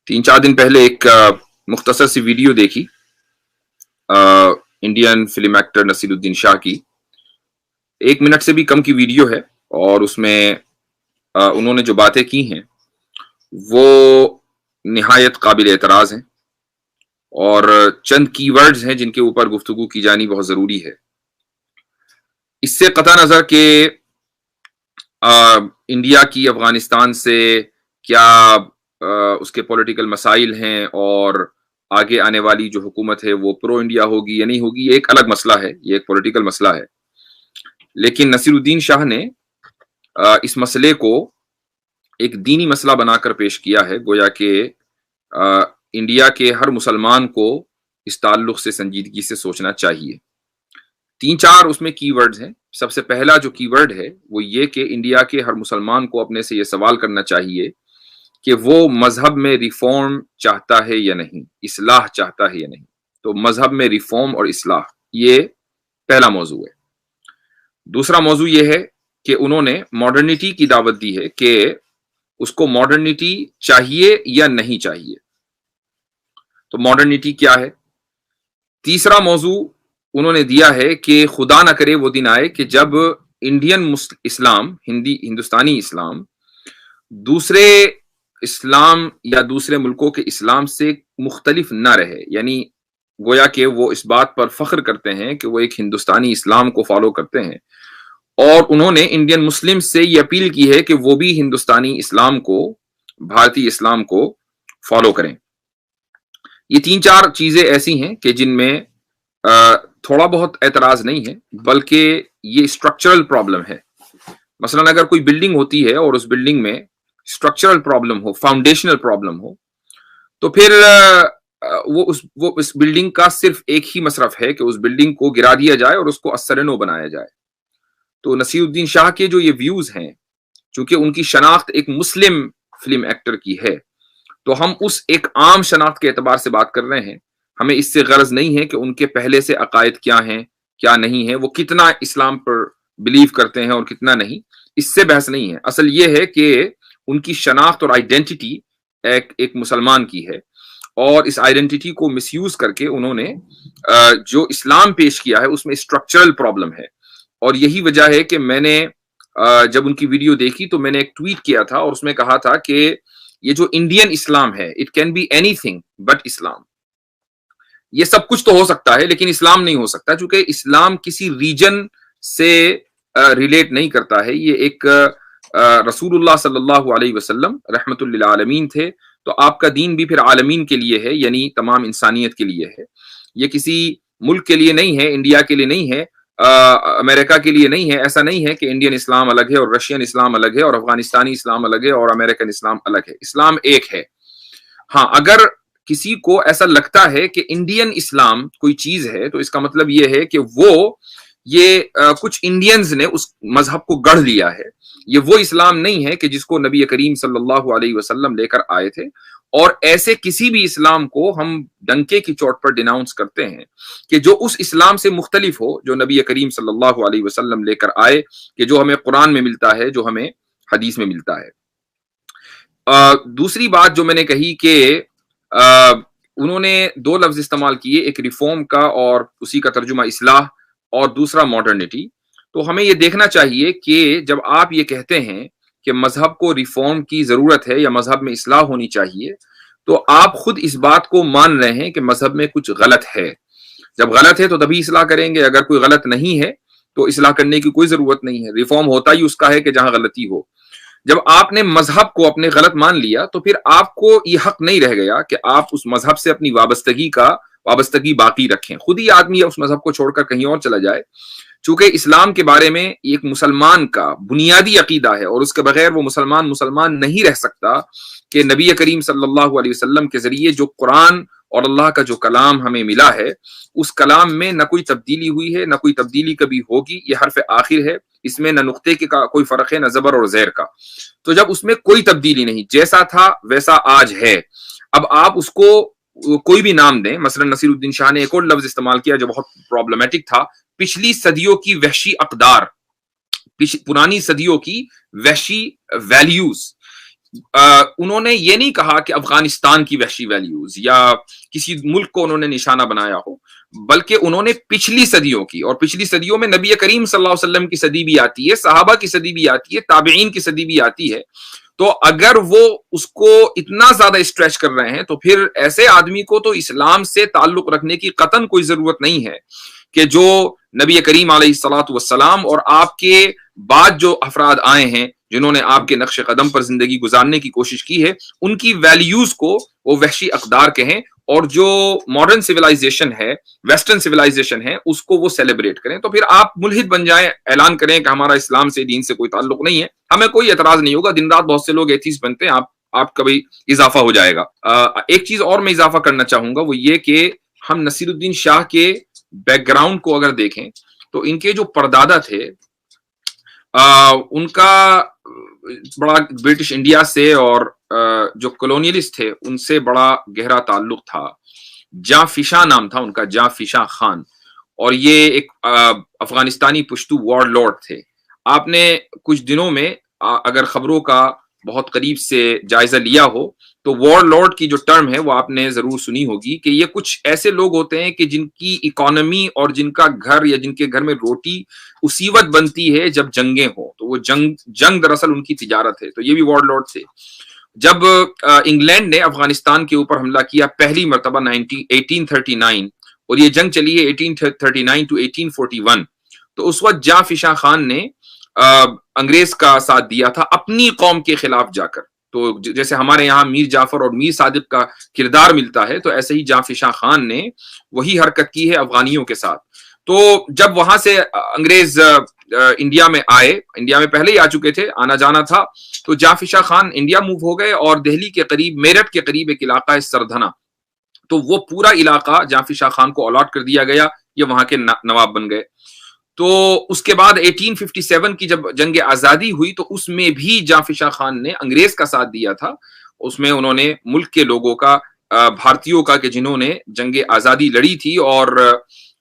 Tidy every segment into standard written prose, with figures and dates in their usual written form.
3-4 दिन पहले एक मुख्तसर सी वीडियो देखी Indian film actor Naseeruddin Shah की। 1 मिनट से भी कम की वीडियो है और उसमें उन्होंने जो बातें की हैं वो निहायत काबिल एतराज हैं और चंद कीवर्ड्स हैं जिनके ऊपर गुफ्तगू की जानी बहुत जरूरी है। इससे कतई नजर के इंडिया की अफगानिस्तान से क्या उसके पॉलिटिकल मसाइल हैं और आगे आने वाली जो हुकूमत है वो प्रो इंडिया होगी या नहीं होगी, ये एक अलग मसला है, ये एक पॉलिटिकल मसला है। लेकिन नसीरुद्दीन शाह ने इस मसले को एक दीनी मसला बनाकर पेश किया है, गोया कि इंडिया के हर मुसलमान को इस ताल्लुक से संजीदगी से सोचना चाहिए। 3-4 उसमें कीवर्ड्स हैं। सबसे पहला जो कीवर्ड है वो ये कि इंडिया के हर मुसलमान को अपने से ये सवाल करना चाहिए कि वो मजहब में रिफॉर्म चाहता है या नहीं, इस्लाह चाहता है या नहीं। तो मजहब में रिफॉर्म और इस्लाह, ये पहला मौजू है। दूसरा मौजू ये है कि उन्होंने मॉडर्निटी की दावत दी है कि उसको मॉडर्निटी चाहिए या नहीं चाहिए। तो मॉडर्निटी क्या है। तीसरा मौजू उन्होंने दिया है कि खुदा ना करे वो दिन आए कि जब इंडियन इस्लाम, हिंदुस्तानी इस्लाम दूसरे इस्लाम या दूसरे मुल्कों के इस्लाम से मुख्तलिफ ना रहे, यानी गोया कि वो इस बात पर फख्र करते हैं कि वो एक हिंदुस्तानी इस्लाम को फॉलो करते हैं और उन्होंने इंडियन मुस्लिम से ये अपील की है कि वो भी हिंदुस्तानी इस्लाम को, भारतीय इस्लाम को फॉलो करें। ये 3-4 चीजें ऐसी हैं कि जिनमें थोड़ा बहुत एतराज नहीं है, बल्कि ये स्ट्रक्चरल प्रॉब्लम है। मसलन अगर कोई बिल्डिंग होती है और उस बिल्डिंग में स्ट्रक्चरल प्रॉब्लम हो, फाउंडेशनल प्रॉब्लम हो, तो फिर वो इस बिल्डिंग का सिर्फ एक ही मसरफ है कि उस बिल्डिंग को गिरा दिया जाए और उसको अस्सर-ए-नौ बनाया जाए। तो नसीरुद्दीन शाह के जो ये व्यूज हैं, चूंकि उनकी शनाख्त एक मुस्लिम फिल्म एक्टर की है, तो हम उस एक आम शनाख्त के एतबार से बात कर रहे हैं। हमें इससे गरज नहीं है कि उनके पहले से अकायद क्या हैं, क्या नहीं है, वो कितना इस्लाम पर बिलीव करते हैं और कितना नहीं, इससे बहस नहीं है। असल ये है कि उनकी शनाख्त और आइडेंटिटी एक मुसलमान की है और इस आइडेंटिटी को मिसयूज करके उन्होंने जो इस्लाम पेश किया है उसमें स्ट्रक्चरल प्रॉब्लम है। और यही वजह है कि मैंने जब उनकी वीडियो देखी तो मैंने एक ट्वीट किया था और उसमें कहा था कि ये जो इंडियन इस्लाम है, it can be anything but Islam. ये सब कुछ तो हो सकता है लेकिन इस्लाम नहीं हो सकता, क्योंकि इस्लाम किसी रीजन से रिलेट नहीं करता है। ये एक रसूलुल्लाह सल्लल्लाहु अलैहि वसल्लम रहमतुल लिल आलमीन थे, तो आपका दीन भी फिर आलमीन के लिए है, यानी तमाम इंसानियत के लिए है। ये किसी मुल्क के लिए नहीं है, इंडिया के लिए नहीं है, अमेरिका के लिए नहीं है। ऐसा नहीं है कि इंडियन इस्लाम अलग है और रशियन इस्लाम अलग है और अफगानिस्तानी इस्लाम अलग है और अमेरिकन इस्लाम अलग है। इस्लाम एक है। हाँ, अगर किसी को ऐसा लगता है कि इंडियन इस्लाम कोई चीज है तो इसका मतलब ये है कि कुछ इंडियंस ने उस मजहब को गढ़ लिया है। ये वो इस्लाम नहीं है कि जिसको नबी करीम सल्लल्लाहु अलैहि वसल्लम लेकर आए थे। और ऐसे किसी भी इस्लाम को हम डंके की चोट पर डिनाउंस करते हैं कि जो उस इस्लाम से मुख्तलिफ हो जो नबी करीम सल्लल्लाहु अलैहि वसल्लम लेकर आए, कि जो हमें कुरान में मिलता है, जो हमें हदीस में मिलता है। दूसरी बात जो मैंने कही कि उन्होंने 2 लफ्ज इस्तेमाल किए, एक रिफॉर्म का और उसी का तर्जुमा इस्लाह, और दूसरा मॉडर्निटी। तो हमें यह देखना चाहिए कि जब आप ये कहते हैं कि मजहब को रिफॉर्म की जरूरत है या मजहब में इस्लाह होनी चाहिए, तो आप खुद इस बात को मान रहे हैं कि मजहब में कुछ गलत है। जब गलत है तो तभी इस्लाह करेंगे, अगर कोई गलत नहीं है तो इस्लाह करने की कोई जरूरत नहीं है। रिफॉर्म होता ही उसका है कि जहां गलती हो। जब आपने मजहब को अपने गलत मान लिया तो फिर आपको ये हक नहीं रह गया कि आप उस मजहब से अपनी वाबस्तगी बाकी रखें। खुद ही आदमी उस मजहब को छोड़कर कहीं और चला जाए। चूंकि इस्लाम के बारे में एक मुसलमान का बुनियादी अकीदा है और उसके बगैर वो मुसलमान नहीं रह सकता कि नबी करीम सल्लल्लाहु अलैहि वसल्लम के जरिए जो कुरान और अल्लाह का जो कलाम हमें मिला है, उस कलाम में न कोई तब्दीली हुई है, न कोई तब्दीली कभी होगी। ये हर्फ आखिर है, इसमें न नुक्ते के का कोई फर्क है, न जबर और ज़ेर का। तो जब उसमें कोई तब्दीली नहीं, जैसा था वैसा आज है। अब आप उसको कोई भी नाम दें। मसलन नसीरुद्दीन शाह ने एक और लफ्ज इस्तेमाल किया जो बहुत प्रॉब्लमेटिक था, पिछली सदियों की वहशी अकदार, पुरानी सदियों की वहशी वैल्यूज। उन्होंने ये नहीं कहा कि अफगानिस्तान की वहशी वैल्यूज या किसी मुल्क को उन्होंने निशाना बनाया हो, बल्कि उन्होंने पिछली सदियों की, और पिछली सदियों में नबी करीम सल्लल्लाहु अलैहि वसल्लम की सदी भी आती है, सहाबा की सदी भी आती है, ताबईन की सदी भी आती है। तो अगर वो उसको इतना ज्यादा स्ट्रेच कर रहे हैं तो फिर ऐसे आदमी को तो इस्लाम से ताल्लुक रखने की कतन कोई जरूरत नहीं है कि जो नबी करीम अलैहिस्सलातु वस्सलाम और आपके बाद जो अफराद आए हैं जिन्होंने आपके नक्श कदम पर जिंदगी गुजारने की कोशिश की है, उनकी वैल्यूज को वो वहशी अकदार कहें, और जो मॉडर्न सिविलाइजेशन है, वेस्टर्न सिविलाइजेशन है, उसको वो सेलिब्रेट करें। तो फिर आप मुल्हिद बन जाएं, ऐलान करें कि हमारा इस्लाम से, दीन से कोई ताल्लुक नहीं है, हमें कोई एतराज नहीं होगा। दिन रात बहुत से लोग एथीस्ट बनते हैं, आपका भी इजाफा हो जाएगा। एक चीज और मैं इजाफा करना चाहूंगा, वो ये कि हम नसीरुद्दीन शाह के बैकग्राउंड को अगर देखें तो इनके जो परदादा थे, उनका बड़ा ब्रिटिश इंडिया से और जो कॉलोनियलिस्ट थे उनसे बड़ा गहरा ताल्लुक था। जाफिशा नाम था उनका, जाफिशा खान, और ये एक अफगानिस्तानी पुश्तू वॉर लॉर्ड थे। आपने कुछ दिनों में अगर खबरों का बहुत करीब से जायजा लिया हो तो वॉर लॉर्ड की जो टर्म है वो आपने जरूर सुनी होगी कि ये कुछ ऐसे लोग होते हैं कि जिनकी इकोनॉमी और जिनका घर या जिनके घर में रोटी उसी वक्त बनती है जब जंगें हो, तो वो जंग दरअसल उनकी तिजारत है। तो ये भी वॉर लॉर्ड थे। जब इंग्लैंड ने अफगानिस्तान के ऊपर हमला किया पहली मरतबा 1839, और ये जंग चली है 1839 टू 1841, तो उस वक्त जाफिशा खान ने अंग्रेज का साथ दिया था अपनी कौम के खिलाफ जाकर। तो जैसे हमारे यहाँ मीर जाफर और मीर सादिक का किरदार मिलता है, तो ऐसे ही जाफिशा खान ने वही हरकत की है अफगानियों के साथ। तो जब वहां से अंग्रेज इंडिया में आए, इंडिया में पहले ही आ चुके थे, आना जाना था, तो जाफिशा खान इंडिया मूव हो गए और दिल्ली के करीब, मेरठ के करीब एक इलाका है सरधना, तो वो पूरा इलाका जाफिशा खान को अलॉट कर दिया गया, ये वहां के नवाब बन गए। तो उसके बाद 1857 की जब जंग आजादी हुई तो उसमें भी जाफिशा खान ने अंग्रेज का साथ दिया था। उसमें उन्होंने मुल्क के लोगों का, भारतीयों का, कि जिन्होंने जंग आजादी लड़ी थी और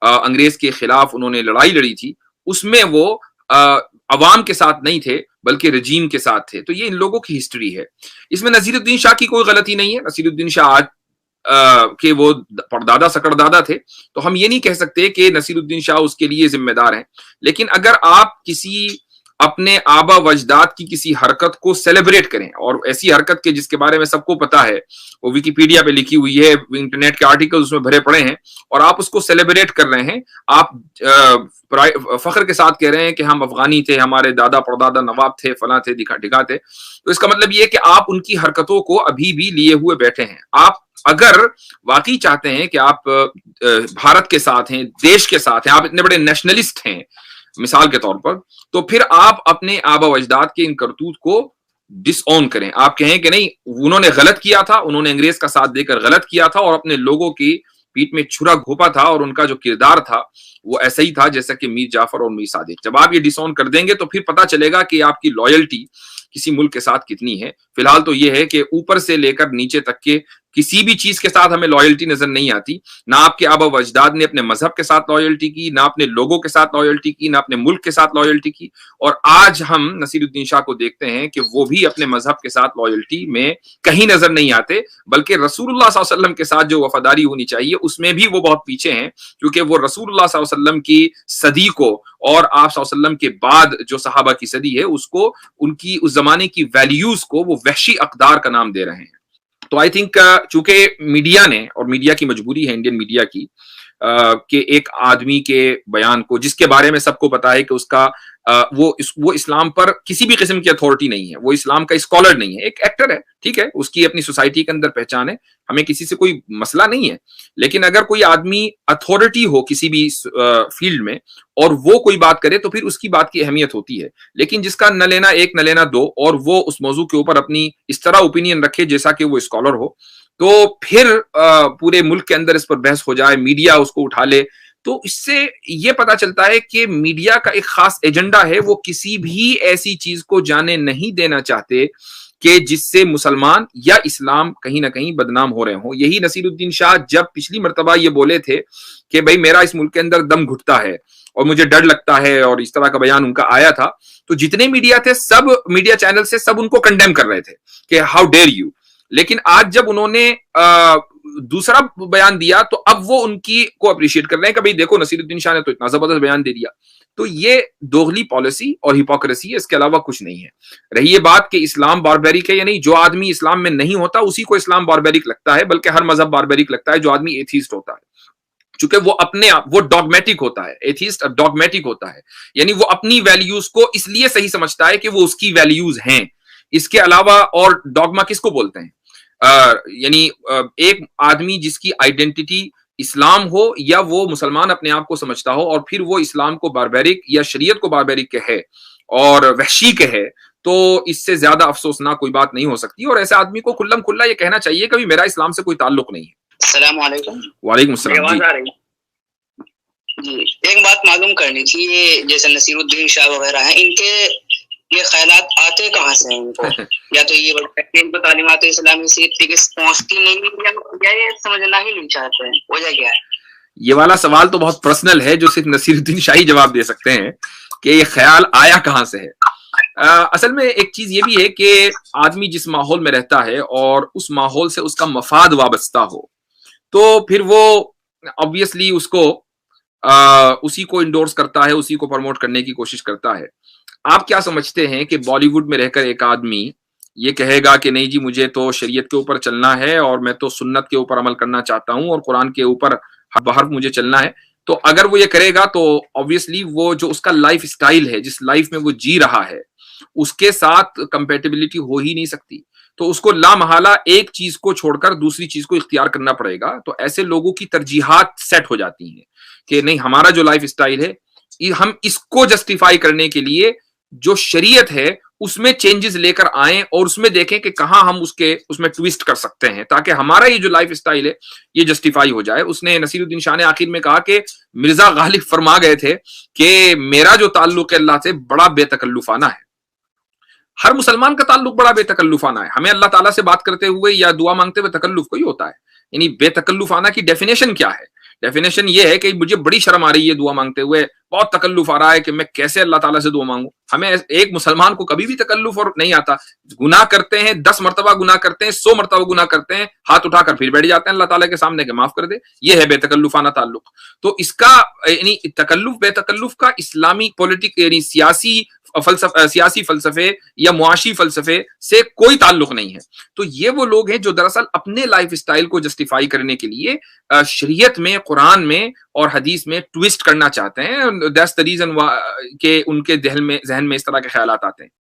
अंग्रेज के खिलाफ उन्होंने लड़ाई लड़ी थी, उसमें वो अवाम के साथ नहीं थे बल्कि रजीम के साथ थे। तो ये इन लोगों की हिस्ट्री है। इसमें नसीरुद्दीन शाह की कोई गलती नहीं है। नसीरुद्दीन शाह आज के वो परदादा सकड़दादा थे, तो हम ये नहीं कह सकते कि नसीरुद्दीन शाह उसके लिए जिम्मेदार हैं। लेकिन अगर आप किसी अपने आबा वजदाद की किसी हरकत को सेलिब्रेट करें, और ऐसी हरकत के जिसके बारे में सबको पता है, वो विकिपीडिया पे लिखी हुई है, इंटरनेट के आर्टिकल उसमें भरे पड़े हैं, और आप उसको सेलिब्रेट कर रहे हैं, आप फख्र के साथ कह रहे हैं कि हम अफगानी थे, हमारे दादा परदादा नवाब थे, फला थे, दिखा थे, तो इसका मतलब ये है कि आप उनकी हरकतों को अभी भी लिए हुए बैठे हैं। आप अगर वाकई चाहते हैं कि आप भारत के साथ हैं, देश के साथ हैं, आप इतने बड़े नेशनलिस्ट हैं मिसाल के तौर पर, तो फिर आप अपने आबा वजदाद के इन करतूत को डिसऑन करें। आप कहें कि नहीं, उन्होंने गलत किया था, उन्होंने अंग्रेज का साथ देकर गलत किया था और अपने लोगों की पीठ में छुरा घोपा था, और उनका जो किरदार था वो ऐसा ही था जैसा कि मीर जाफर और मीर सादिक। जब आप ये डिसऑन कर देंगे तो फिर पता चलेगा कि आपकी लॉयल्टी किसी मुल्क के साथ कितनी है। फिलहाल तो ये है कि ऊपर से लेकर नीचे तक के किसी भी चीज के साथ हमें लॉयल्टी नजर नहीं आती। ना आपके आबा वजदाद ने अपने मजहब के साथ लॉयल्टी की, ना अपने लोगों के साथ लॉयल्टी की, ना अपने मुल्क के साथ लॉयल्टी की। और आज हम नसीरुद्दीन शाह को देखते हैं कि वो भी अपने मजहब के साथ लॉयल्टी में कहीं नजर नहीं आते, बल्कि रसूलुल्लाह सल्लल्लाहु अलैहि वसल्लम के साथ जो वफादारी होनी चाहिए उसमें भी वो बहुत पीछे हैं, क्योंकि वो रसूलुल्लाह सल्लल्लाहु अलैहि वसल्लम की सदी को और आप सल्लल्लाहु अलैहि वसल्लम के बाद जो सहाबा की सदी है उसको, उनकी उस जमाने की वैल्यूज को वो वहशी अकदार का नाम दे रहे हैं। तो आई थिंक चूंकि मीडिया ने, और मीडिया की मजबूरी है इंडियन मीडिया की, कि एक आदमी के बयान को, जिसके बारे में सबको पता है कि उसका वो इस्लाम पर किसी भी किस्म की अथॉरिटी नहीं है, वो इस्लाम का स्कॉलर नहीं है, एक एक्टर है, ठीक है, उसकी अपनी सोसाइटी के अंदर पहचान है, हमें किसी से कोई मसला नहीं है। लेकिन अगर कोई आदमी अथॉरिटी हो किसी भी फील्ड में और वो कोई बात करे तो फिर उसकी बात की अहमियत होती है। लेकिन जिसका न लेना एक न लेना दो, और वो उस मौजू के ऊपर अपनी इस तरह ओपिनियन रखे जैसा कि वो स्कॉलर हो, तो फिर पूरे मुल्क के अंदर इस पर बहस हो जाए, मीडिया उसको उठा ले, तो इससे ये पता चलता है कि मीडिया का एक खास एजेंडा है। वो किसी भी ऐसी चीज को जाने नहीं देना चाहते کہ جس سے مسلمان یا اسلام کہیں نہ کہیں بدنام ہو رہے ہوں. یہی نصیر الدین شاہ جب پچھلی مرتبہ یہ بولے تھے کہ بھائی میرا اس ملک کے اندر دم گھٹتا ہے اور مجھے ڈر لگتا ہے، اور اس طرح کا بیان ان کا آیا تھا، تو جتنے میڈیا تھے، سب میڈیا چینل سے سب ان کو کنڈیم کر رہے تھے کہ ہاؤ ڈیئر یو. لیکن آج جب انہوں نے دوسرا بیان دیا تو اب وہ ان کی کو اپریشیٹ کر رہے ہیں کہ بھائی دیکھو نصیر الدین شاہ نے تو اتنا زبردست بیان دے دیا. تو یہ دوغلی پالیسی اور ہپوکریسی ہے، اس کے علاوہ کچھ نہیں ہے. رہی یہ بات کہ اسلام باربیرک ہے یا نہیں، جو آدمی اسلام میں نہیں ہوتا اسی کو اسلام باربیرک لگتا ہے، بلکہ ہر مذہب باربیرک لگتا ہے جو آدمی ایتھیسٹ ہوتا ہے، چونکہ وہ اپنے آپ وہ ڈاگمیٹک ہوتا ہے. ایتھیسٹ ڈاگمیٹک ہوتا ہے، یعنی وہ اپنی ویلیوز کو اس لیے صحیح سمجھتا ہے کہ وہ اس کی ویلیوز ہیں. اس کے علاوہ اور ڈاگما کس کو بولتے ہیں؟ یعنی ایک آدمی جس کی آئیڈینٹی اسلام ہو یا وہ مسلمان اپنے آپ کو سمجھتا ہو اور پھر وہ اسلام کو باربیرک یا شریعت کو باربیرک کہے اور وحشی کہے، تو اس سے زیادہ افسوسناک کوئی بات نہیں ہو سکتی. اور ایسے آدمی کو کھلم کھلا یہ کہنا چاہیے کہ میرا اسلام سے کوئی تعلق نہیں ہے. السلام علیکم. وعلیکم السلام. جی ایک بات معلوم کرنی تھی، یہ جیسے نصیر الدین شاہ وغیرہ ہیں، ان کے یہ خیالات آتے کہاں سے ہیں ان کو؟ یا تو یہ ان کو تعلیمات اسلامی سے پہنچتی نہیں یا یہ سمجھنا ہی نہیں چاہتے ہیں، وجہ کیا ہے؟ یہ والا سوال تو بہت پرسنل ہے جو صرف نصیر الدین شاہی جواب دے سکتے ہیں کہ یہ خیال آیا کہاں سے ہے. اصل میں ایک چیز یہ بھی ہے کہ آدمی جس ماحول میں رہتا ہے اور اس ماحول سے اس کا مفاد وابستہ ہو تو پھر وہ obviously اس کو اسی کو انڈورس کرتا ہے، اسی کو پروموٹ کرنے کی کوشش کرتا ہے. آپ کیا سمجھتے ہیں کہ بالی ووڈ میں رہ کر ایک آدمی یہ کہے گا کہ نہیں جی مجھے تو شریعت کے اوپر چلنا ہے اور میں تو سنت کے اوپر عمل کرنا چاہتا ہوں اور قرآن کے اوپر بحرف مجھے چلنا ہے، تو اگر وہ یہ کرے گا تو obviously وہ جو اس کا لائف اسٹائل ہے، جس لائف میں وہ جی رہا ہے، اس کے ساتھ کمپیٹیبلٹی ہو ہی نہیں سکتی. تو اس کو لامحالہ ایک چیز کو چھوڑ کر دوسری چیز کو اختیار کرنا پڑے گا. تو ایسے لوگوں کی ترجیحات سیٹ ہو جاتی ہیں کہ نہیں ہمارا جو لائف اسٹائل ہے ہم اس کو جسٹیفائی کرنے کے لیے جو شریعت ہے اس میں چینجز لے کر آئیں اور اس میں دیکھیں کہ کہاں ہم اس میں ٹویسٹ کر سکتے ہیں تاکہ ہمارا یہ جو لائف اسٹائل ہے یہ جسٹیفائی ہو جائے. اس نے نصیر الدین شاہ نے آخر میں کہا کہ مرزا غالب فرما گئے تھے کہ میرا جو تعلق ہے اللہ سے بڑا بے تکلفانہ ہے. ہر مسلمان کا تعلق بڑا بے تکلفانہ ہے. ہمیں اللہ تعالیٰ سے بات کرتے ہوئے یا دعا مانگتے ہوئے تکلف کوئی ہوتا ہے؟ یعنی بے تکلفانہ کی ڈیفینیشن کیا ہے؟ ڈیفینیشن یہ ہے کہ مجھے بڑی شرم آ رہی ہے دعا مانگتے ہوئے، بہت تکلف آ رہا ہے کہ میں کیسے اللہ تعالیٰ سے دعا مانگوں. ہمیں ایک مسلمان کو کبھی بھی تکلف اور نہیں آتا. گناہ کرتے ہیں، 10 مرتبہ گناہ کرتے ہیں، 100 مرتبہ گناہ کرتے ہیں، ہاتھ اٹھا کر پھر بیٹھ جاتے ہیں اللہ تعالیٰ کے سامنے کہ معاف کر دے. یہ ہے بے تکلفانہ تعلق. تو اس کا یعنی تکلف بے تکلف کا اسلامی پولیٹک یعنی سیاسی فلسفے یا معاشی فلسفے سے کوئی تعلق نہیں ہے. تو یہ وہ لوگ ہیں جو دراصل اپنے لائف اسٹائل کو جسٹیفائی کرنے کے لیے شریعت میں، قرآن میں اور حدیث میں ٹویسٹ کرنا چاہتے ہیں. دیٹس دی ریزن کہ ان کے ذہن میں اس طرح کے خیالات آتے ہیں.